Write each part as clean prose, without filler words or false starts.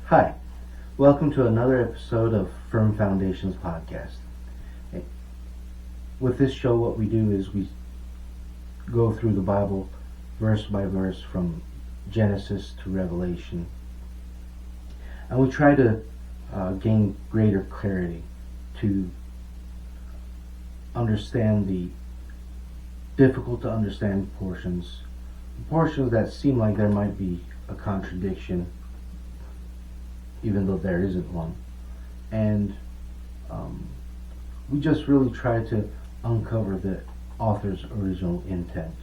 Hi, welcome to another episode of Firm Foundations Podcast. With this show, what we do is we go through the Bible verse by verse from Genesis to Revelation, and we try to gain greater clarity to understand the difficult to understand portions that seem like there might be a contradiction, even though there isn't one. And we just really try to uncover the author's original intent,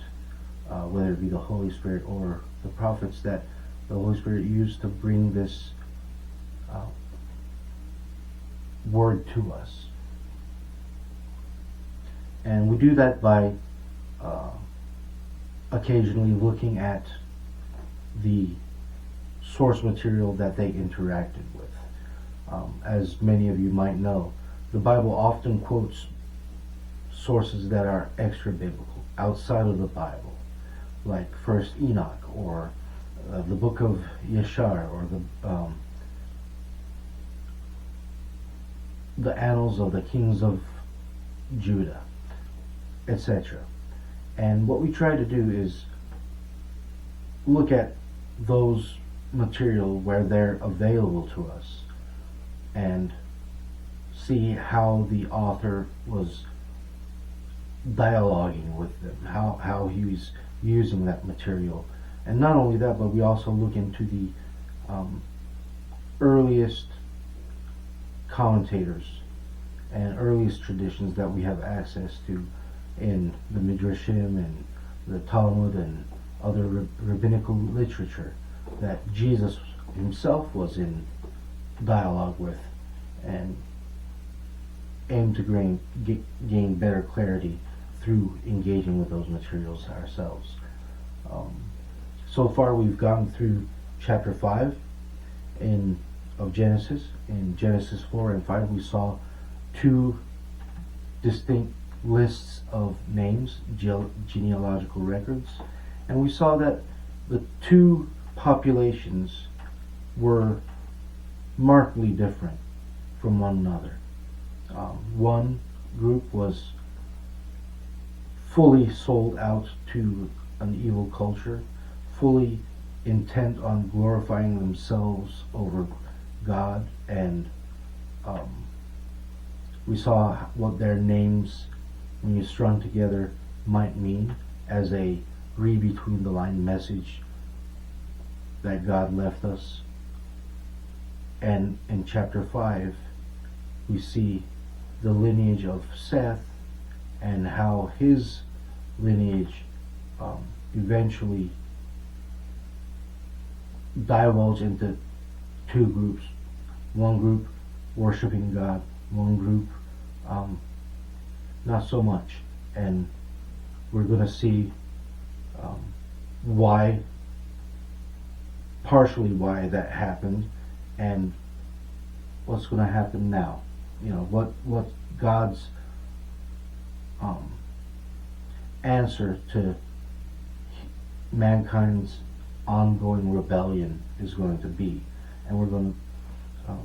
whether it be the Holy Spirit or the prophets that the Holy Spirit used to bring this word to us. And we do that by occasionally looking at the source material that they interacted with. As many of you might know, the Bible often quotes sources that are extra biblical, outside of the Bible, like First Enoch, or the book of Yeshar, or the Annals of the Kings of Judah, etc. And what we try to do is look at those material where they're available to us and see how the author was dialoguing with them, how he's using that material. And not only that, but we also look into the earliest commentators and earliest traditions that we have access to in the Midrashim and the Talmud and other rabbinical literature that Jesus himself was in dialogue with, and aim to gain better clarity through engaging with those materials ourselves. So far we've gone through chapter 5 of Genesis. In Genesis 4 and 5 we saw two distinct lists of names, genealogical records, and we saw that the two populations were markedly different from one another. One group was fully sold out to an evil culture, fully intent on glorifying themselves over God, and we saw what their names, when you strung together, might mean as a read between the line message that God left us. And in chapter 5 we see the lineage of Seth and how his lineage eventually divulged into two groups. One group worshiping God, one group not so much. And we're going to see partially why that happened, and what's going to happen now. What God's answer to mankind's ongoing rebellion is going to be. And we're going to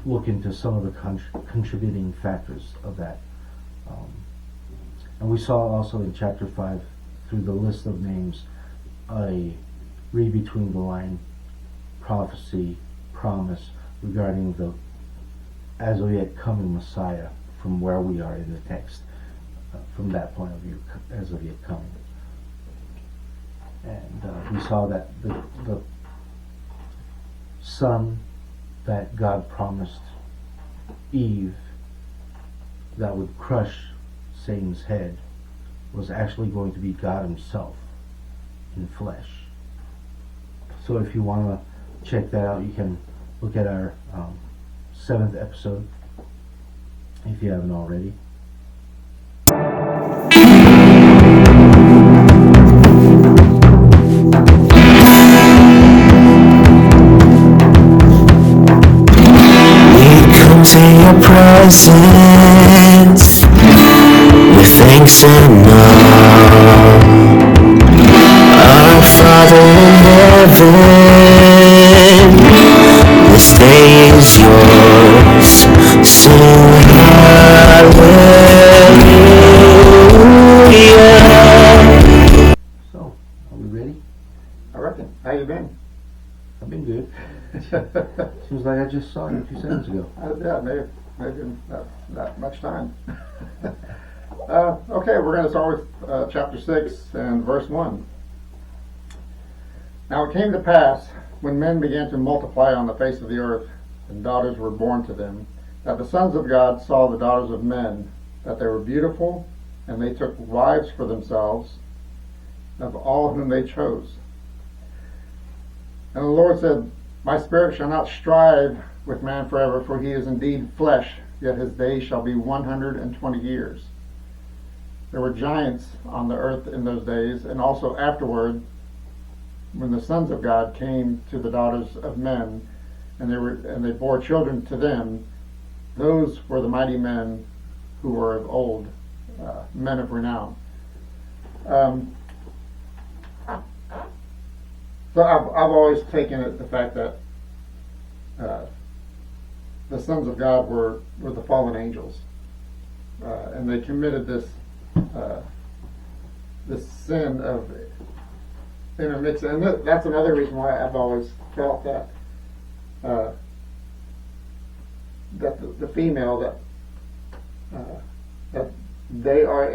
look into some of the contributing factors of that. And we saw also in chapter 5, through the list of names, a read between the line prophecy, promise regarding the as of yet coming Messiah, from where we are in the text, from that point of view, as of yet coming. And we saw that the son that God promised Eve that would crush Satan's head was actually going to be God himself in flesh. So if you want to check that out, you can look at our 7th episode if you haven't already. We come to your presence with thanks and love. Our Father in heaven, This day is yours. Sing hallelujah. So, are we ready? I reckon. How you been? I've been good. Seems like I just saw you 2 seconds ago. Yeah, maybe not much time. Okay, we're going to start with chapter 6 and verse 1. Now it came to pass, when men began to multiply on the face of the earth, and daughters were born to them, that the sons of God saw the daughters of men, that they were beautiful, and they took wives for themselves of all whom they chose. And the Lord said, My spirit shall not strive with man forever, for he is indeed flesh, yet his days shall be 120 years. There were giants on the earth in those days, and also afterward, when the sons of God came to the daughters of men, and they bore children to them, those were the mighty men who were of old, men of renown. So I've always taken it the fact that the sons of God were the fallen angels, and they committed this sin of intermixing. And that's another reason why I've always felt that that the female that they are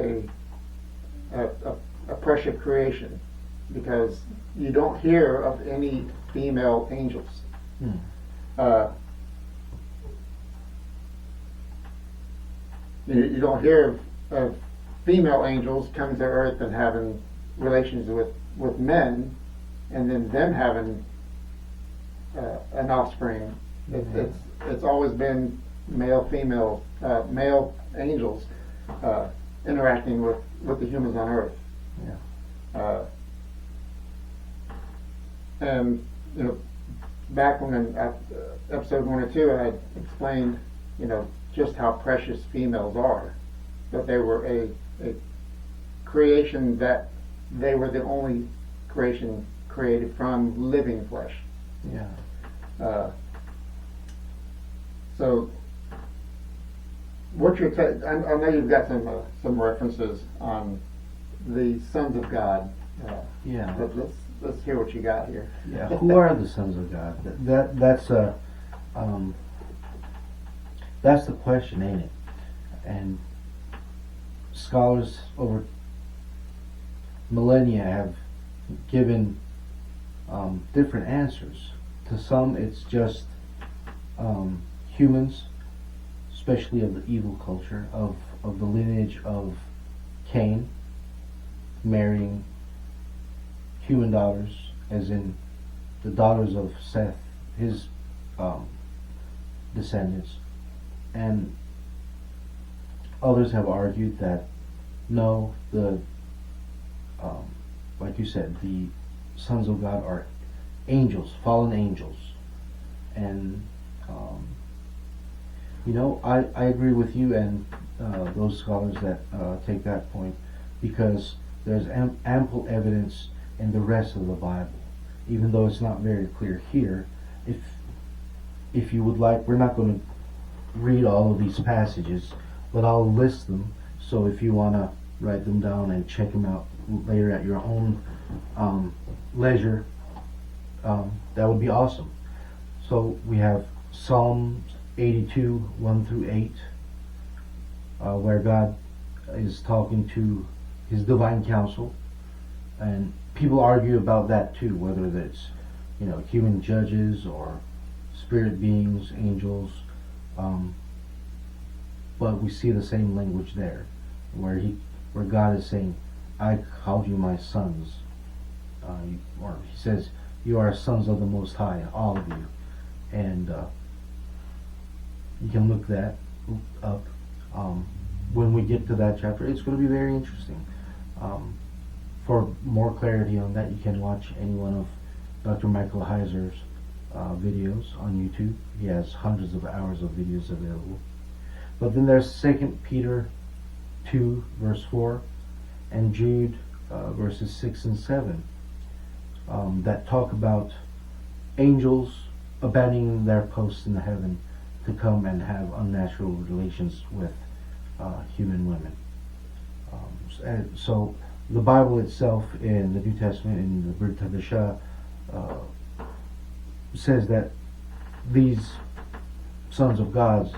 a precious creation, because you don't hear of any female angels. You don't hear of female angels coming to earth and having relations with men, and then them having an offspring. It's always been male angels interacting with the humans on earth. Yeah. And back when in episode 1 or 2, I had explained just how precious females are, that they were a creation, that they were the only creation created from living flesh. Yeah. So, what's your take? I know you've got some references on the sons of God. Yeah. But let's hear what you got here. Yeah. Who are the sons of God? That's the question, ain't it? And scholars over millennia have given different answers. To some, it's just humans, especially of the evil culture, of the lineage of Cain, marrying human daughters, as in the daughters of Seth, his descendants. And others have argued that no, like you said, the sons of God are angels, fallen angels. And I agree with you and those scholars that take that point, because there's ample evidence in the rest of the Bible, even though it's not very clear here. If you would like, we're not going to read all of these passages, but I'll list them, so if you want to write them down and check them out later at your own leisure, that would be awesome. So we have Psalms 82, 1 through 8, where God is talking to his divine council, and people argue about that too, whether that's human judges or spirit beings, angels, but we see the same language there, where God is saying, I called you my sons, or he says, you are sons of the Most High, all of you. And you can look that up when we get to that chapter. It's going to be very interesting. For more clarity on that, you can watch any one of Dr. Michael Heiser's videos on YouTube. He has hundreds of hours of videos available. But then there's 2 Peter 2 verse 4 and Jude verses 6 and 7 that talk about angels abandoning their posts in heaven to come and have unnatural relations with human women. And so the Bible itself in the New Testament, in the Brit Hadashah, says that these sons of God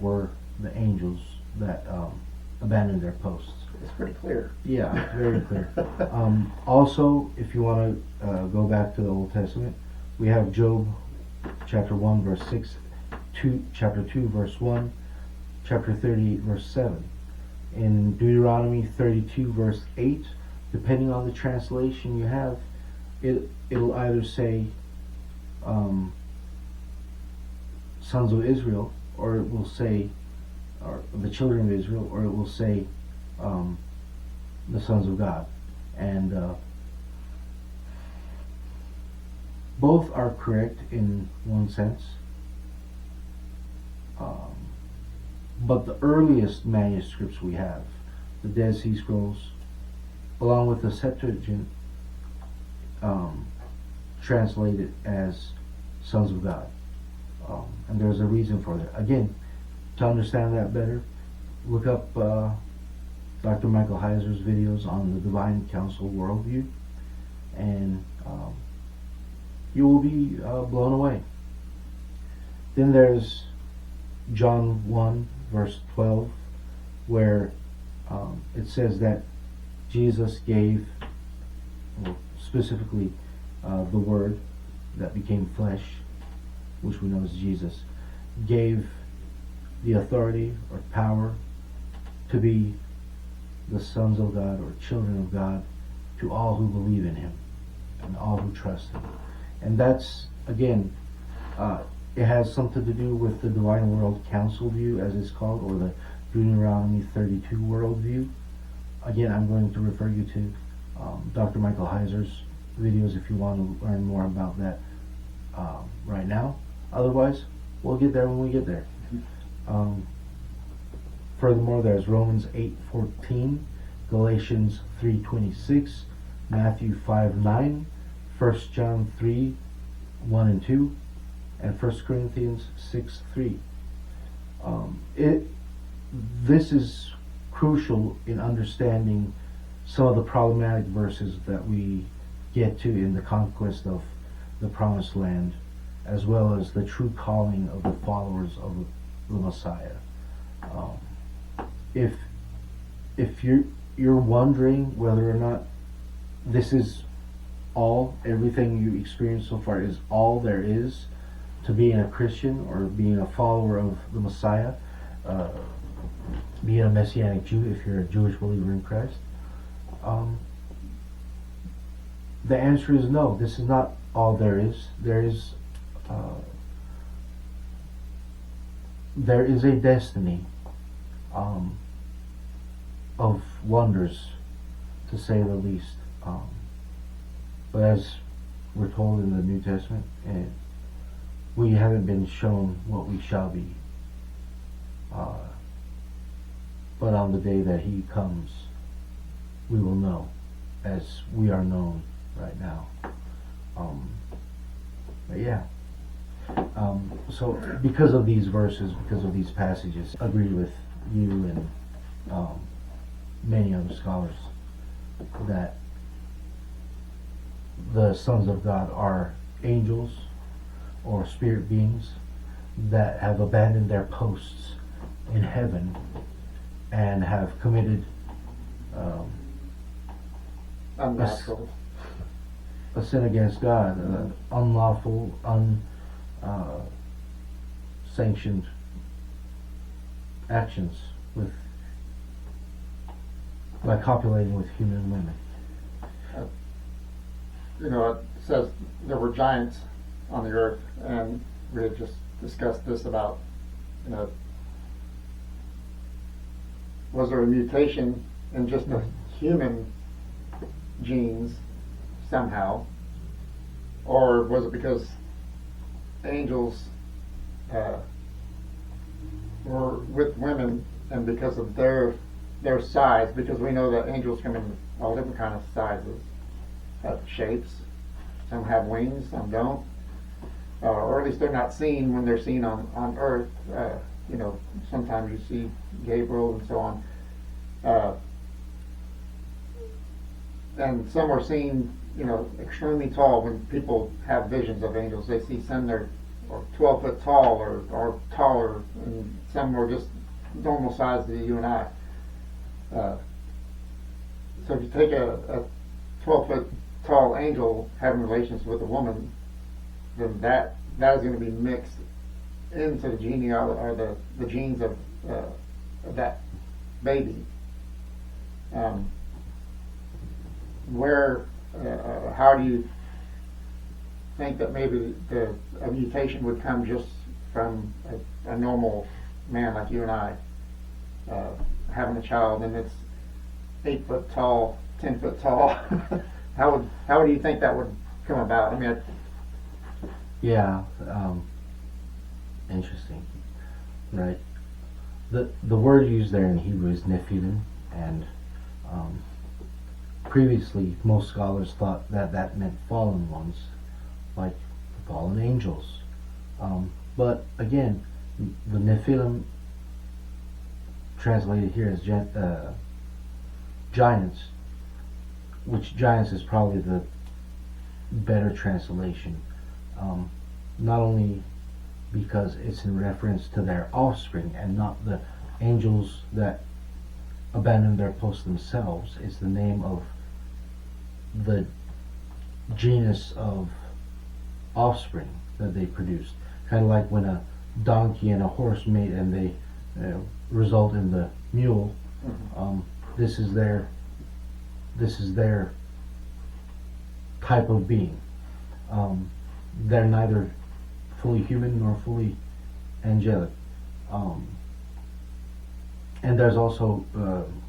were the angels that abandoned their posts. It's pretty clear. Yeah, very clear. Also, if you want to go back to the Old Testament, we have Job chapter 1 verse 6, chapter 2 verse 1, chapter 38 verse 7. In Deuteronomy 32 verse 8, depending on the translation you have, it'll either say sons of Israel, or it will say or the children of Israel, or it will say the sons of God. And both are correct in one sense. But the earliest manuscripts we have, the Dead Sea Scrolls, along with the Septuagint, translate it as sons of God. And there's a reason for that. Again, to understand that better, look up Dr. Michael Heiser's videos on the Divine Council worldview, and you will be blown away. Then there's John 1 verse 12, where it says that Jesus gave, well, specifically the Word that became flesh, which we know is Jesus, gave the authority or power to be the sons of God or children of God to all who believe in Him and all who trust Him. And that's, again, it has something to do with the Divine World Council view, as it's called, or the Deuteronomy 32 worldview. Again, I'm going to refer you to Dr. Michael Heiser's videos if you want to learn more about that right now. Otherwise, we'll get there when we get there. Furthermore, there's Romans 8:14, Galatians 3:26, Matthew 5:9, 1 John 3:1 and 2, and 1 Corinthians 6:3. This is crucial in understanding some of the problematic verses that we get to in the conquest of the Promised Land, as well as the true calling of the followers of the Messiah. If you're wondering whether or not this is everything you experienced so far is all there is to being a Christian or being a follower of the Messiah, being a Messianic Jew, if you're a Jewish believer in Christ, the answer is no. This is not all there is. There is a destiny of wonders, to say the least. But as we're told in the New Testament, we haven't been shown what we shall be. But on the day that He comes, we will know, as we are known right now. But yeah. So because of these verses, because of these passages, I agree with you and many other scholars that the sons of God are angels or spirit beings that have abandoned their posts in heaven and have committed Unnatural. a sin against God, unlawful, sanctioned actions by copulating with human women. You know, it says there were giants on the earth, and we had just discussed this about, was there a mutation in just the human genes somehow, or was it because angels were with women, and because of their size, because we know that angels come in all different kind of sizes, have shapes, some have wings, some don't. or at least they're not seen when they're seen on Earth. Sometimes you see Gabriel and so on. And some are seen, extremely tall. When people have visions of angels, they see some that are 12 foot tall or taller, and some are just normal size to you and I. So if you take a 12 foot tall angel having relations with a woman, then that is going to be mixed into the genealogy or the genes of that baby. How do you think that maybe a mutation would come just from a normal man like you and I having a child, and it's 8 foot tall, 10 foot tall? How do you think that would come about? I mean, Yeah, interesting, right? The word used there in Hebrew is Nephilim, and previously most scholars thought that meant fallen ones, like fallen angels. But again, the Nephilim, translated here as giants, which giants is probably the better translation. Not only because it's in reference to their offspring and not the angels that abandon their post themselves. It's the name of the genus of offspring that they produced. Kind of like when a donkey and a horse mate and they result in the mule. This is their type of being. They're neither fully human nor fully angelic. And there's also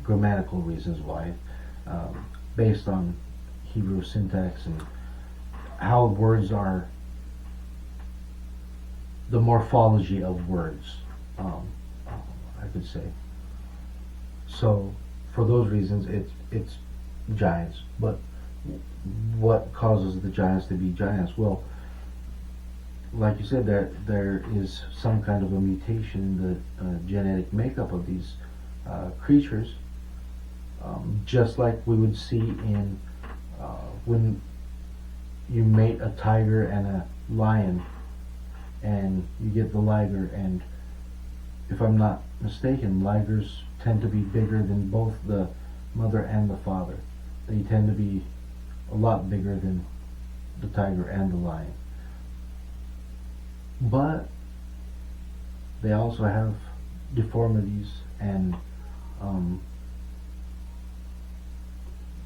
grammatical reasons why, based on Hebrew syntax and how words are, the morphology of words, I could say. So for those reasons, it's giants. But what causes the giants to be giants? Well, like you said, there is some kind of a mutation in the genetic makeup of these creatures, just like we would see in when you mate a tiger and a lion, and you get the liger. And if I'm not mistaken, ligers tend to be bigger than both the mother and the father. They tend to be a lot bigger than the tiger and the lion. But they also have deformities and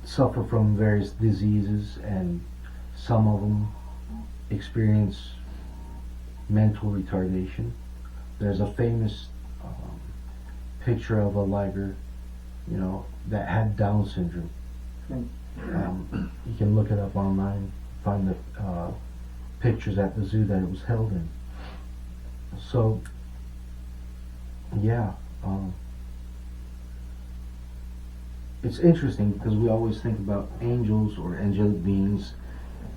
suffer from various diseases, and some of them experience mental retardation. There's a famous picture of a liger, that had Down syndrome. You can look it up online, find the pictures at the zoo that it was held in. So, yeah, it's interesting because we always think about angels or angelic beings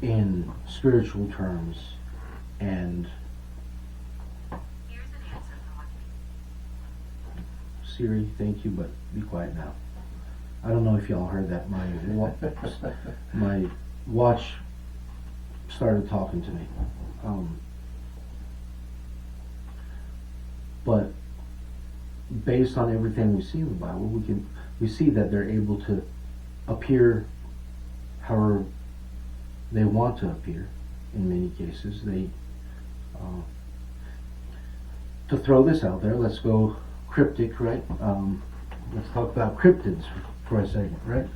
in spiritual terms, and Siri, thank you, but be quiet now. I don't know if y'all heard that. My watch started talking to me. But based on everything we see in the Bible, we see that they're able to appear however they want to appear. In many cases, to throw this out there, let's go cryptic, right? Let's talk about cryptids for a second, right?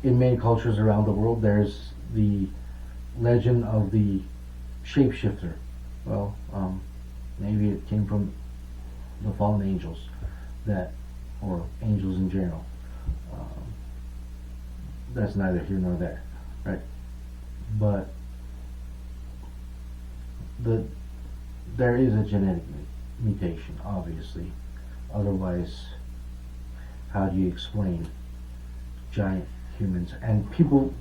In many cultures around the world, there's the legend of the shapeshifter. Well, maybe it came from the fallen angels, or angels in general. That's neither here nor there, right? But there is a genetic mutation, obviously. Otherwise, how do you explain giant humans? And people,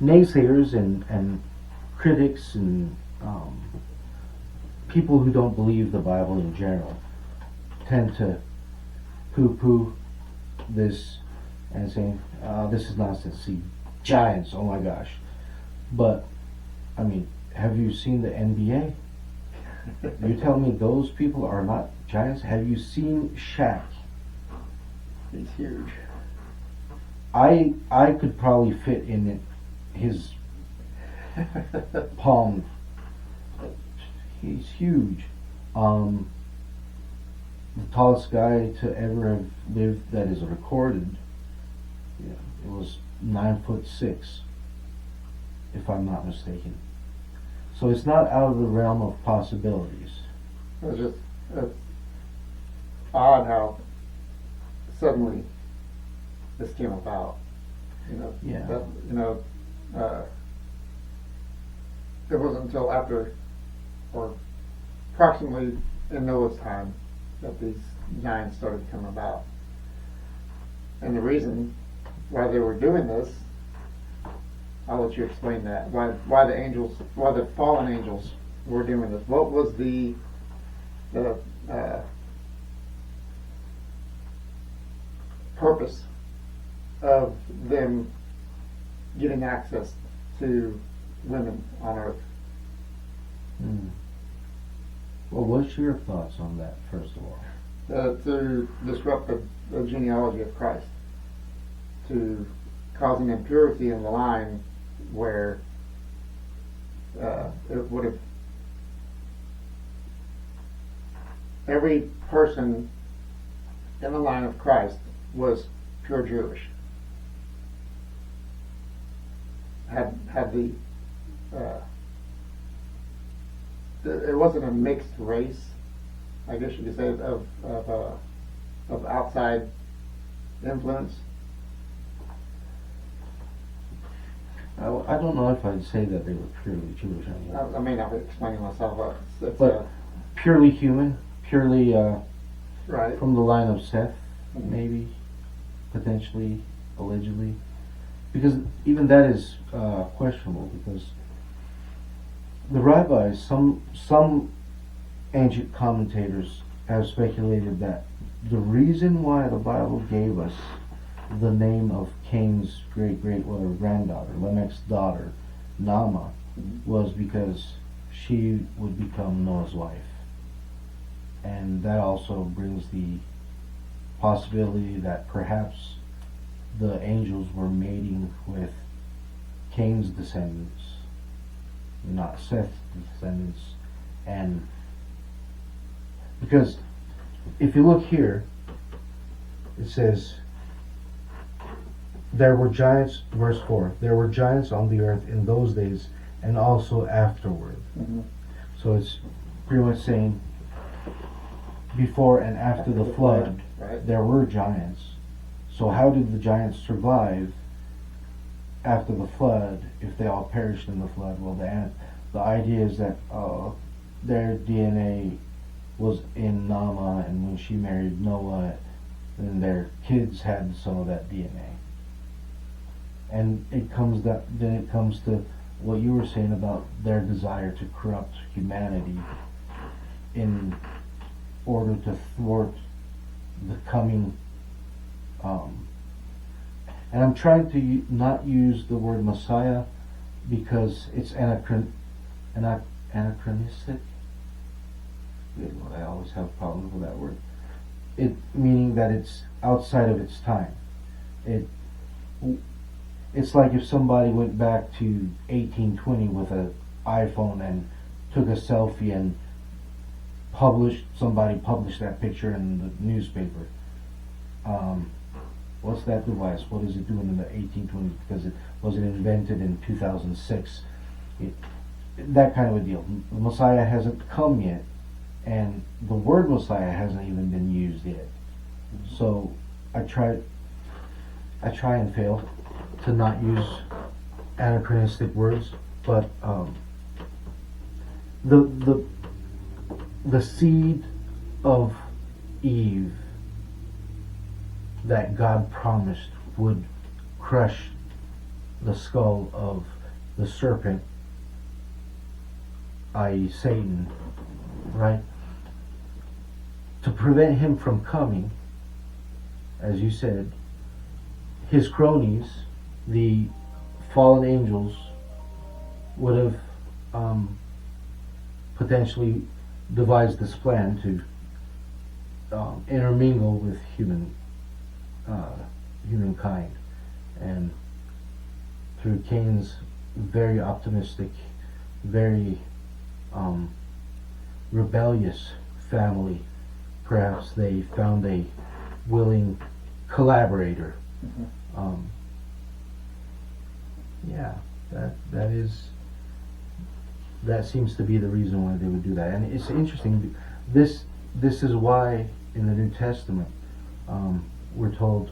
naysayers and critics and people who don't believe the Bible in general tend to poo-poo this and saying, this is nonsense. See, giants, oh my gosh. But, I mean, have you seen the NBA? You tell me those people are not giants? Have you seen Shaq? He's huge. I could probably fit in his palm. He's huge. The tallest guy to ever have lived that is recorded, it was 9'6", if I'm not mistaken. So it's not out of the realm of possibilities. It's odd how suddenly this came about. Yeah. It wasn't until after, or approximately in Noah's time, that these giants started to come about. And the reason why they were doing this, I'll let you explain that. Why the fallen angels were doing this? What was the purpose of them getting access to women on earth? Well, what's your thoughts on that, first of all? To disrupt the genealogy of Christ, to cause an impurity in the line where it would have, every person in the line of Christ was pure Jewish. Had the it wasn't a mixed race, I guess you could say, of outside influence. I don't know if I'd say that they were purely Jewish. I may not be explaining myself, but purely human, purely right from the line of Seth, maybe, potentially, allegedly, because even that is questionable. Because the rabbis, some ancient commentators have speculated that the reason why the Bible gave us the name of Cain's granddaughter, Lamech's daughter, Naamah, was because she would become Noah's wife. And that also brings the possibility that perhaps the angels were mating with Cain's descendants, not Seth's descendants. And because if you look here, it says, there were giants, verse 4, there were giants on the earth in those days and also afterward. So it's pretty much saying before and after the flood, right, there were giants. So how did the giants survive after the flood if they all perished in the flood? Well, the idea is that their DNA was in Naamah, and when she married Noah, then their kids had some of that DNA. And then it comes to what you were saying about their desire to corrupt humanity in order to thwart the coming. And I'm trying to not use the word Messiah because it's anachronistic. Good Lord, I always have problems with that word. It meaning that it's outside of its time. It's like if somebody went back to 1820 with an iPhone and took a selfie and somebody published that picture in the newspaper. What's that device? What is it doing in the 1820s? Because it wasn't invented in 2006. That kind of a deal. The Messiah hasn't come yet, and the word Messiah hasn't even been used yet. So I try and fail to not use anachronistic words, but the seed of Eve that God promised would crush the skull of the serpent i.e. Satan, right? To prevent him from coming, as you said, his cronies, the fallen angels, would have potentially devised this plan to intermingle with humankind, and through Cain's very optimistic, very rebellious family, perhaps they found a willing collaborator. Yeah, that seems to be the reason why they would do that. And it's interesting. This is why in the New Testament we're told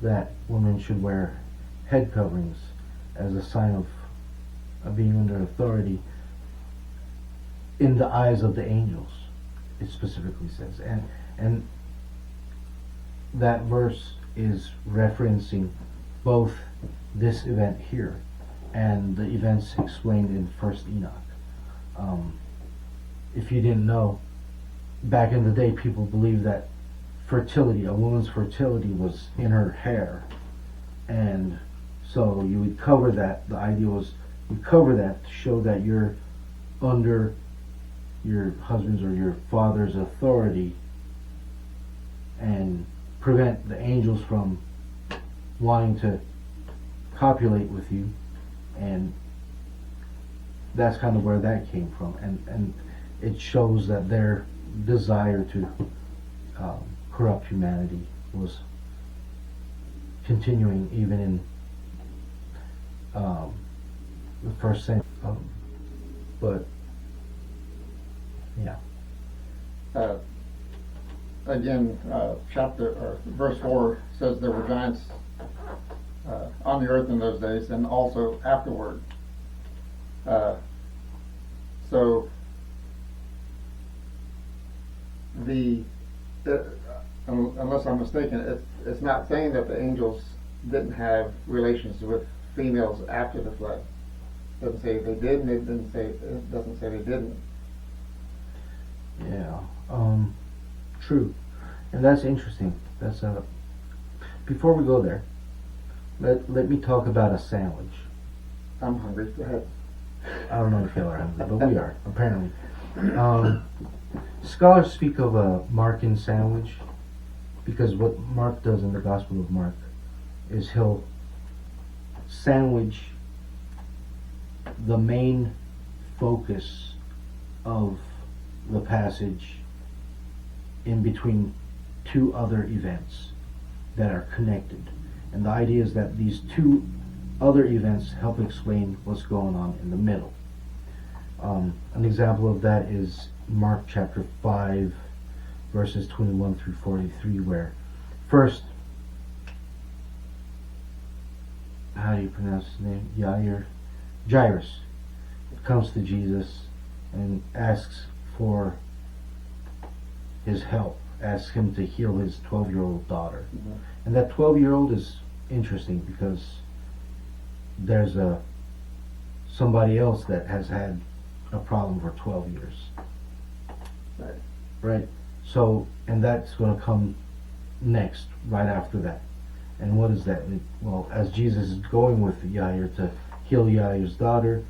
that women should wear head coverings as a sign of being under authority in the eyes of the angels. It specifically says, and that verse is referencing both this event here and the events explained in First Enoch. If you didn't know, back in the day, people believed that fertility, a woman's fertility, was in her hair, and so you would cover that. The idea was you cover that to show that you're under your husband's or your father's authority, and prevent the angels from wanting to copulate with you. And that's kind of where that came from, and it shows that their desire to corrupt humanity was continuing even in the first century. But yeah. Again, chapter or verse 4 says there were giants on the earth in those days, and also afterward. So unless I'm mistaken, it's not saying that the angels didn't have relations with females after the flood. It doesn't say they did, and it doesn't say they didn't. Yeah, true, and that's interesting. That's before we go there, let me talk about a sandwich. I'm hungry. Go ahead. I don't know if y'all are hungry, but we are apparently. Scholars speak of a Markan sandwich because what Mark does in the Gospel of Mark is he'll sandwich the main focus of the passage in between two other events that are connected. And the idea is that these two other events help explain what's going on in the middle. An example of that is Mark chapter 5, verses 21 through 43, where first, how do you pronounce his name? Jairus comes to Jesus and asks for his help, asks him to heal his 12-year-old daughter. Mm-hmm. And that 12-year-old is interesting because there's somebody else that has had a problem for 12 years. Right? So, and that's going to come next, right after that. And what is that? Well, as Jesus is going with Yair to heal Yair's daughter,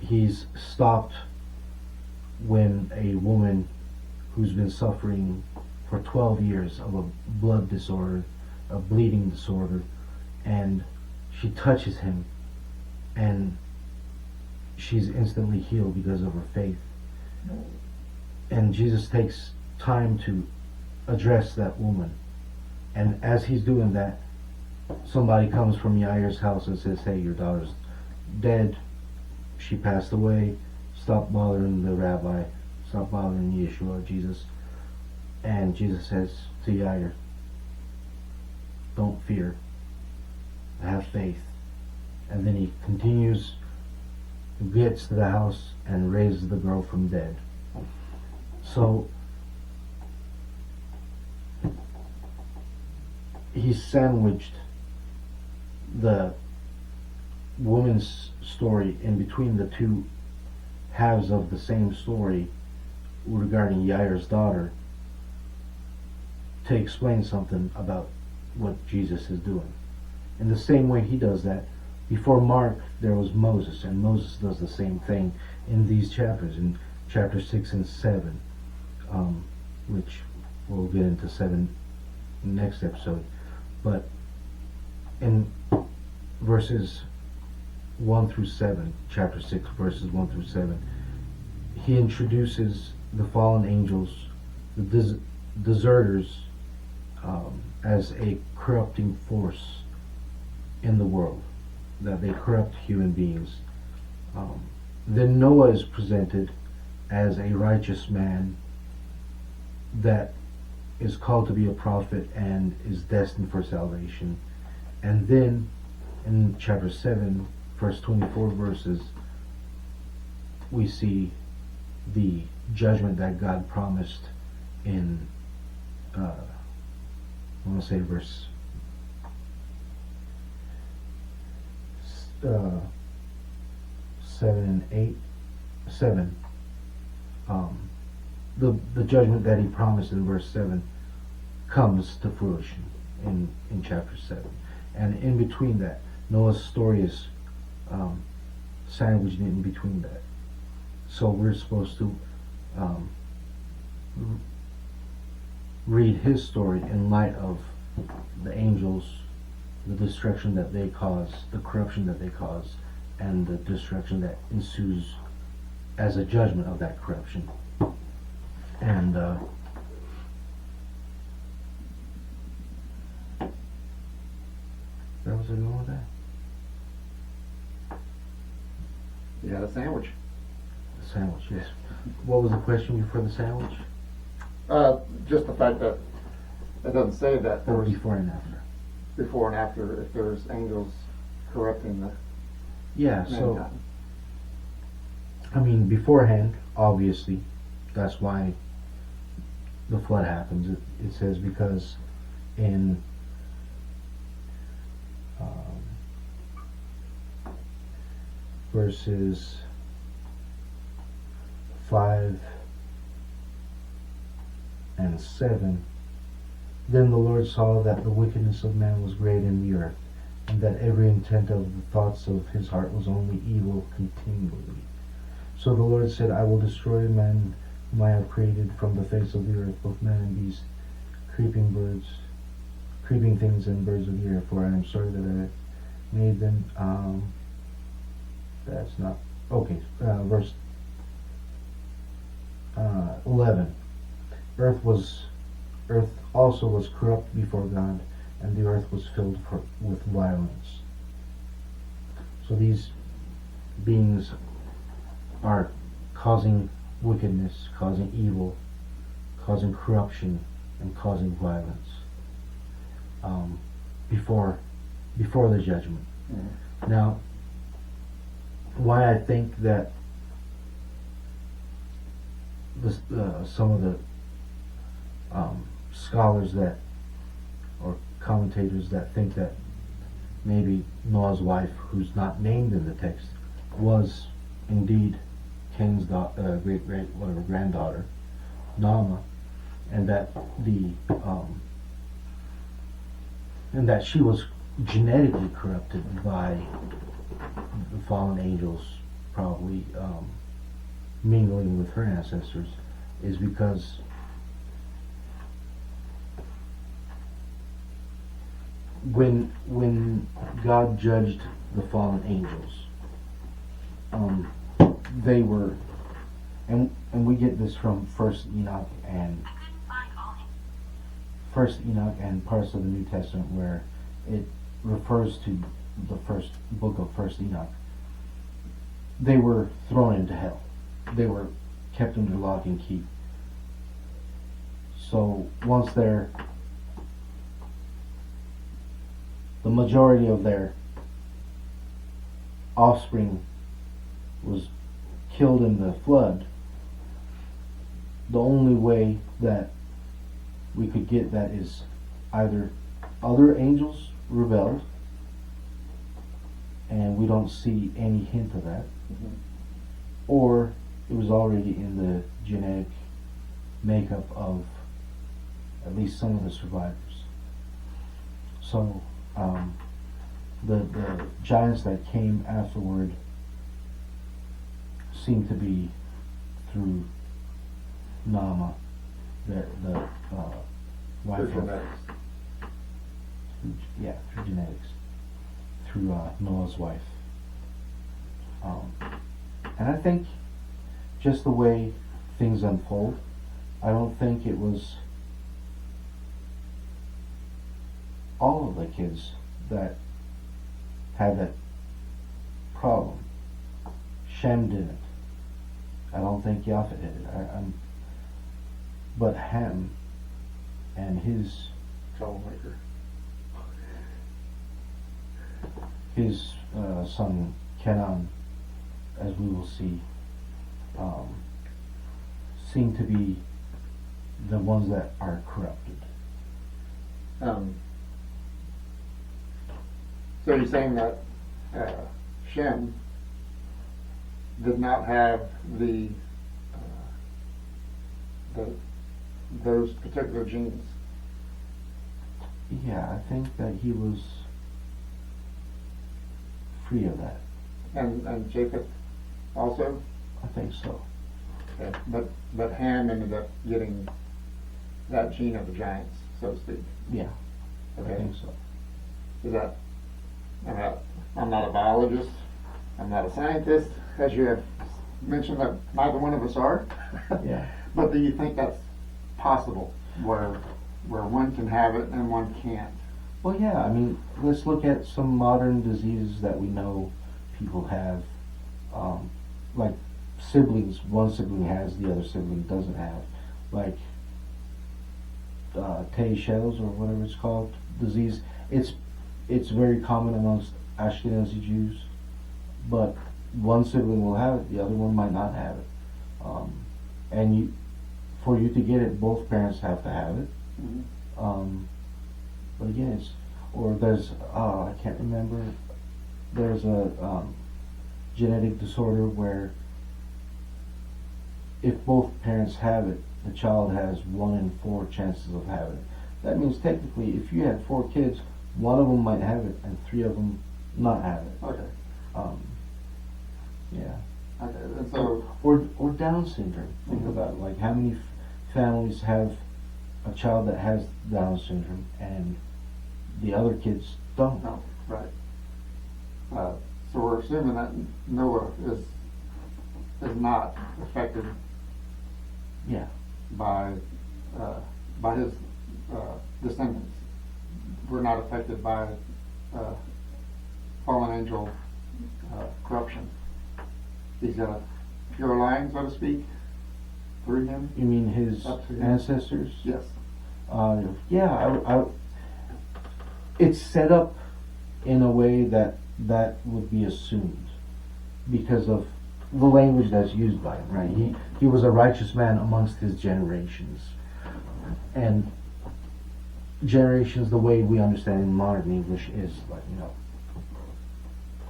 he's stopped when a woman who's been suffering for 12 years of a blood disorder, a bleeding disorder, and she touches him, and she's instantly healed because of her faith. And Jesus takes time to address that woman. And as he's doing that, somebody comes from Yair's house and says, "Hey, your daughter's dead. She passed away. Stop bothering the rabbi. Stop bothering Yeshua, Jesus." And Jesus says to Yair, "Don't fear. Have faith." And then he continues, gets to the house, and raises the girl from dead. So he sandwiched the woman's story in between the two halves of the same story regarding Yair's daughter to explain something about what Jesus is doing. In the same way he does that, before Mark there was Moses, and Moses does the same thing in these chapters, in chapter 6 and 7, which we'll get into 7 next episode. But in verses 1 through 7, chapter 6, verses 1 through 7, he introduces the fallen angels, the deserters, as a corrupting force in the world, that they corrupt human beings. Then Noah is presented as a righteous man that is called to be a prophet and is destined for salvation. And then in chapter 7, verse 24 verses, we see the judgment that God promised in I want to say verse 7 and 8, 7. The judgment that he promised in verse 7 comes to fruition in chapter 7. And in between that, Noah's story is sandwiched in between that. So we're supposed to read his story in light of the angels, the destruction that they cause, the corruption that they cause, and the destruction that ensues as a judgment of that corruption. And where was I going with that? You had a sandwich. The sandwich, yes. What was the question before the sandwich? Just the fact that it doesn't say that there Or was before and after? before and after, if there's angels corrupting the Yeah, so, mankind. I mean, beforehand, obviously, that's why the flood happens. It says because in verses 5 and 7, then the Lord saw that the wickedness of man was great in the earth, and that every intent of the thoughts of his heart was only evil continually. So the Lord said, I will destroy man whom I have created from the face of the earth, both man and beast, creeping things and birds of the air, for I am sorry that I made them. That's not okay. Verse 11. Earth also was corrupt before God, and the earth was filled with violence. So these beings are causing wickedness, causing evil, causing corruption, and causing violence before the judgment. Mm-hmm. Now, why I think that this, some of the scholars that, or commentators that think that maybe Noah's wife, who's not named in the text, was indeed Cain's granddaughter, Naamah, and that she was genetically corrupted by the fallen angels, probably mingling with her ancestors, is because when God judged the fallen angels, they were, and we get this from First Enoch and parts of the New Testament, where it refers to the first book of First Enoch. They were thrown into hell. They were kept under lock and key. So once the majority of their offspring was killed in the flood, the only way that we could get that is either other angels rebelled, and we don't see any hint of that, Mm-hmm. or already in the genetic makeup of at least some of the survivors. So the giants that came afterward seem to be through Nama, the wife Through of, genetics. through genetics, through Noah's wife. And I think just the way things unfold, I don't think it was all of the kids that had that problem. Shem didn't. I don't think Yafet did it. But Ham and his Troublemaker. son Kenan, as we will see, seem to be the ones that are corrupted. So you're saying that Shem did not have those particular genes? Yeah, I think that he was free of that. And Japheth also? I think so. Okay. But Ham ended up getting that gene of the giants, so to speak. Yeah, Okay. I think so. Is that? I'm not a biologist. I'm not a scientist, as you have mentioned that neither one of us are. Yeah. But do you think that's possible, where one can have it and one can't? Well, yeah, I mean, let's look at some modern diseases that we know people have. Like siblings, one sibling has, the other sibling doesn't have. Like Tay-Shells or whatever it's called, disease. It's very common amongst Ashkenazi Jews, but one sibling will have it, the other one might not have it. And for you to get it, both parents have to have it. Mm-hmm. But again, there's I can't remember. There's a genetic disorder where if both parents have it, the child has 1 in 4 chances of having it. That means technically, if you had 4 kids, 1 of them might have it and 3 of them not have it. Okay. Yeah. Okay. And so, Or Down syndrome. Think about it. Like how many families have a child that has Down syndrome and the other kids don't? no, right. So we're assuming that Noah is not affected Yeah. by his descendants. We're not affected by fallen angel corruption. He's got a pure line, so to speak, through him. You mean his Up to him. ancestors? Yes. Yeah. It's set up in a way that would be assumed because of the language that's used by him, right? He was a righteous man amongst his generations. And generations, the way we understand in modern English, is like,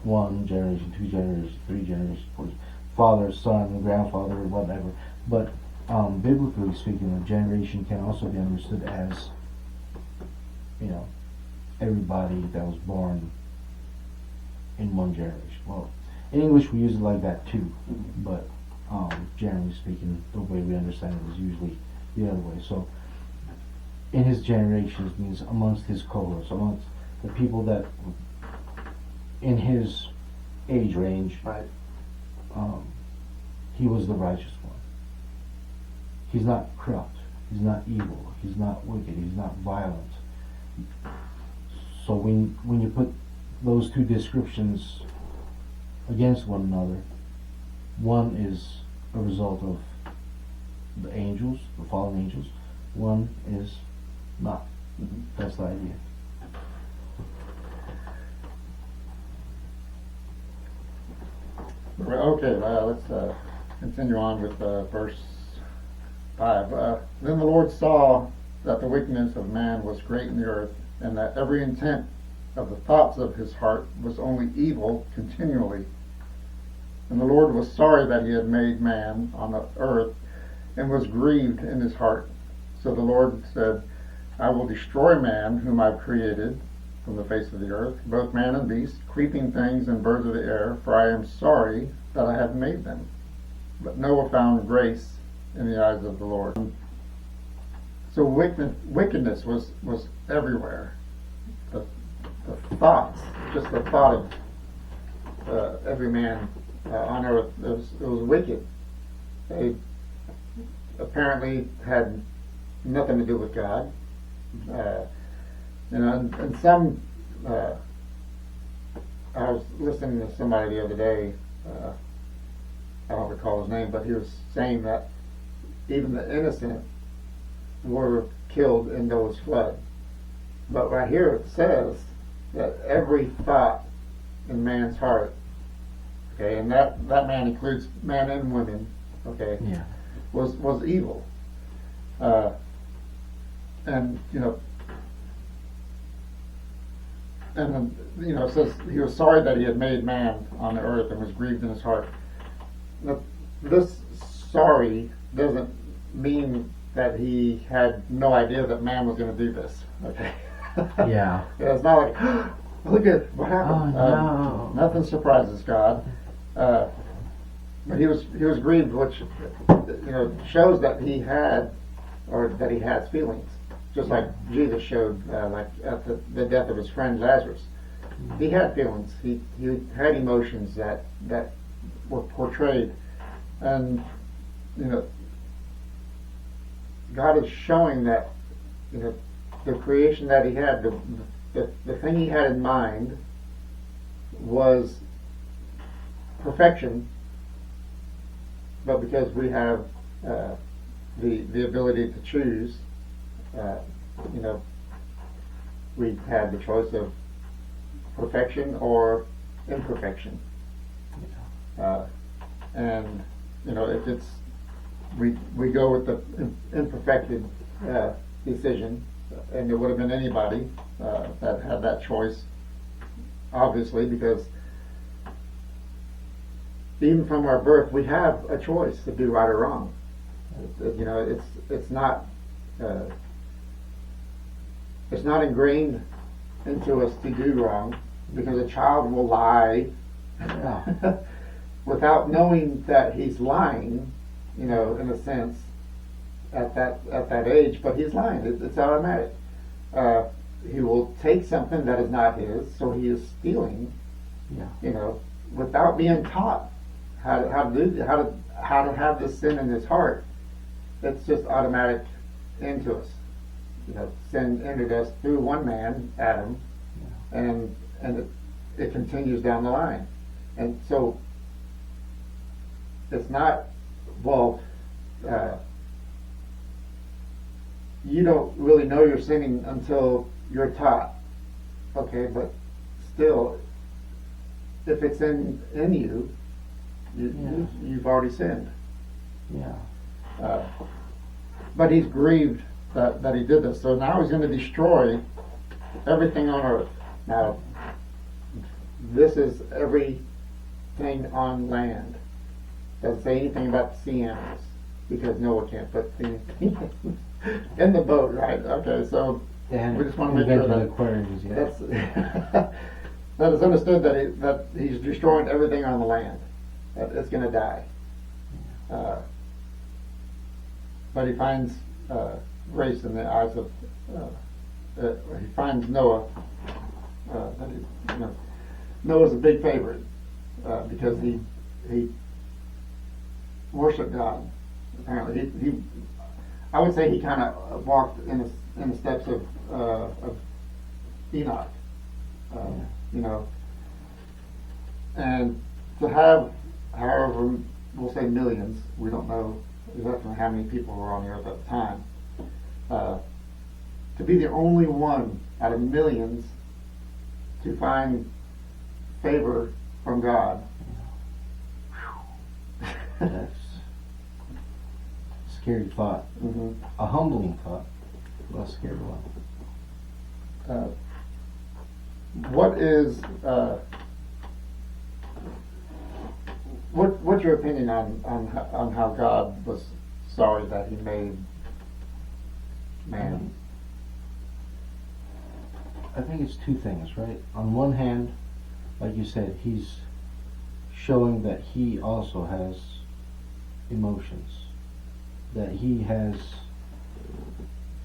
1 generation, 2 generations, 3 generations, 4, father, son, grandfather, whatever. But biblically speaking, a generation can also be understood as, everybody that was born in 1 generation. Well, in English we use it like that too, but generally speaking, the way we understand it is usually the other way. So, in his generations means amongst his cohorts, amongst the people that in his age range, Right. he was the righteous one. He's not corrupt. He's not evil. He's not wicked. He's not violent. So when you put those 2 descriptions against one another, one is a result of the angels, the fallen angels. One is not. That's the idea. Okay, let's continue on with verse 5. Then the Lord saw that the wickedness of man was great in the earth, and that every intent of the thoughts of his heart was only evil continually. And the Lord was sorry that he had made man on the earth, and was grieved in his heart. So the Lord said, I will destroy man whom I've created from the face of the earth, both man and beast, creeping things and birds of the air, for I am sorry that I have made them. But Noah found grace in the eyes of the Lord. So wickedness was everywhere. The thoughts, just the thought of every man on earth, it was wicked. They apparently had nothing to do with God. And some, I was listening to somebody the other day, I don't recall his name, but he was saying that even the innocent were killed in Noah's flood. But right here it says that every thought in man's heart, okay, and that man includes man and women, okay, Yeah. was evil. And it says he was sorry that he had made man on the earth and was grieved in his heart. Now, this sorry doesn't mean that he had no idea that man was going to do this. Okay. Yeah. It's not like, look at what happened. Oh, no. Nothing surprises God. But he was grieved, which shows that he had, or that he has feelings, just like Jesus showed, like at the death of his friend Lazarus. He had feelings. He had emotions that were portrayed, and God is showing that the creation that he had, the thing he had in mind was perfection. But because we have the ability to choose, we had the choice of perfection or imperfection. And if it's we go with the imperfected decision, and it would have been anybody that had that choice, obviously, because even from our birth, we have a choice to do right or wrong. It's not ingrained into us to do wrong, because a child will lie without knowing that he's lying. In a sense, at that age, but he's lying. It's automatic. He will take something that is not his, so he is stealing. Yeah. Without being taught how to have this sin in his heart. It's just automatic into us. Sin entered us through one man, Adam, and it continues down the line. And so it's not, well, you don't really know you're sinning until you're taught. Okay, but still, if it's in you, you've already sinned. Yeah. But he's grieved that he did this. So now he's going to destroy everything on earth. Now, this is everything on land. Doesn't say anything about the sea animals, because Noah can't put anything in the boat, right? Okay, so And we just want to make sure that aquariums, yeah. that's that it's understood that he's destroying everything on the land. That it's going to die. But he finds grace in the eyes of. He finds Noah. Noah's a big favorite because he worshiped God. Apparently, he I would say he kind of walked in the steps of Enoch. And to have, however, we'll say millions. We don't know exactly how many people were on the earth at the time. To be the only one out of millions to find favor from God. That's a scary thought. Mm-hmm. A humbling thought. Less scary one. What's your opinion on how God was sorry that He made man? I think it's two things, right? On one hand, like you said, He's showing that He also has emotions, that He has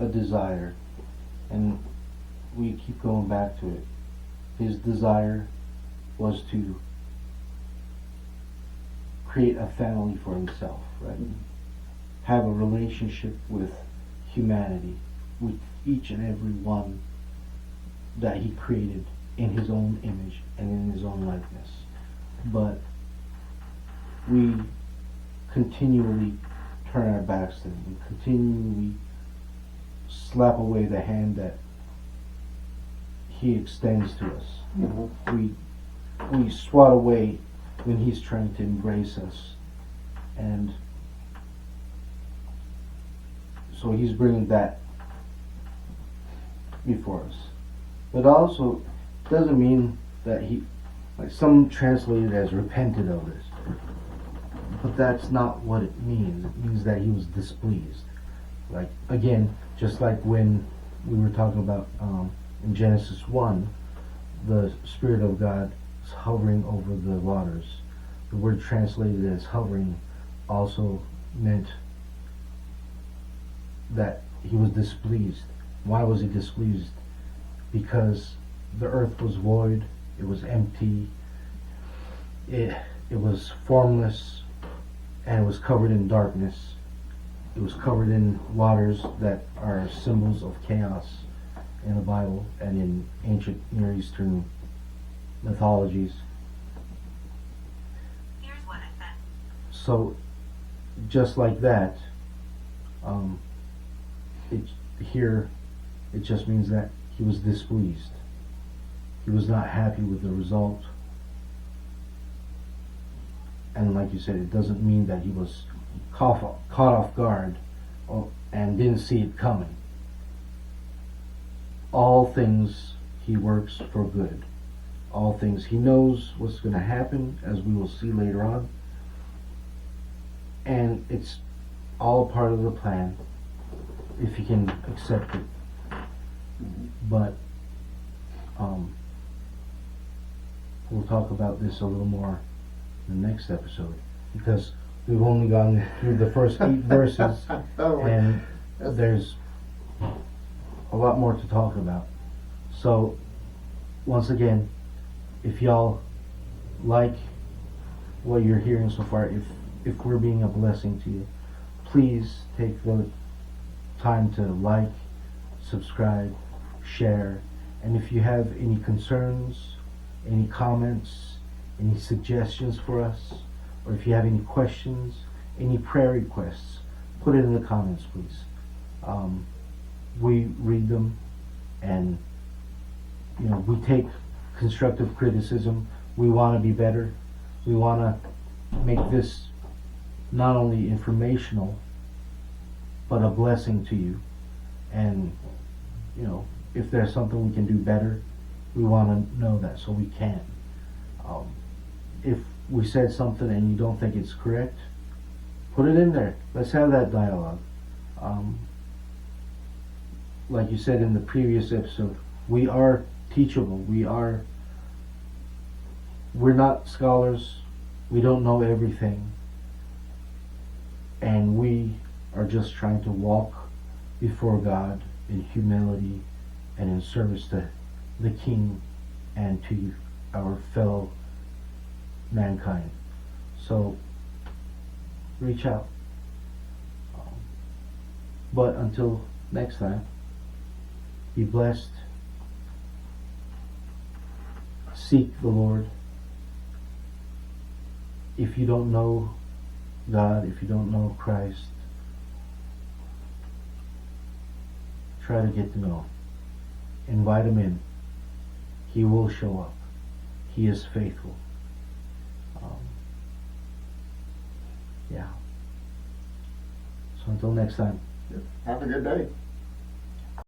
a desire, and we keep going back to it. His desire was to create a family for Himself, right? Have a relationship with humanity, with each and every one that He created in His own image and in His own likeness. But we continually turn our backs to Him. We continually slap away the hand that He extends to us. We swat away when He's trying to embrace us. And so He's bringing that before us. But also, doesn't mean that He, like some translate it as repented of this. But that's not what it means. It means that He was displeased. Like, again, just like when we were talking about in Genesis 1, the Spirit of God is hovering over the waters. The word translated as hovering also meant that He was displeased. Why was He displeased? Because the earth was void, it was empty, it was formless, and it was covered in darkness. It was covered in waters that are symbols of chaos in the Bible and in ancient Near Eastern mythologies. Here's what I said. So, just like that, it just means that He was displeased. He was not happy with the result. And like you said, it doesn't mean that He was caught off guard and didn't see it coming. All things He works for good. All things He knows what's going to happen, as we will see later on. And it's all part of the plan, if you can accept it. But we'll talk about this a little more in the next episode, because we've only gone through the first 8 verses, and there's a lot more to talk about. So, once again, if y'all like what you're hearing so far, if we're being a blessing to you, please take the time to like, subscribe, share, and if you have any concerns, any comments, any suggestions for us, or if you have any questions, any prayer requests, put it in the comments, please. We read them, and we take constructive criticism. We want to be better. We want to make this not only informational, but a blessing to you. And if there's something we can do better, we want to know that so we can. If we said something and you don't think it's correct, put it in there. Let's have that dialogue. Like you said in the previous episode, we are teachable. We're not scholars. We don't know everything. And we are just trying to walk before God in humility and in service to the King and to our fellow mankind. So reach out. But until next time, be blessed. Seek the Lord. If you don't know God, if you don't know Christ, try to get to know Him. Invite Him in. He will show up. He is faithful. Yeah. So until next time. Have a good day.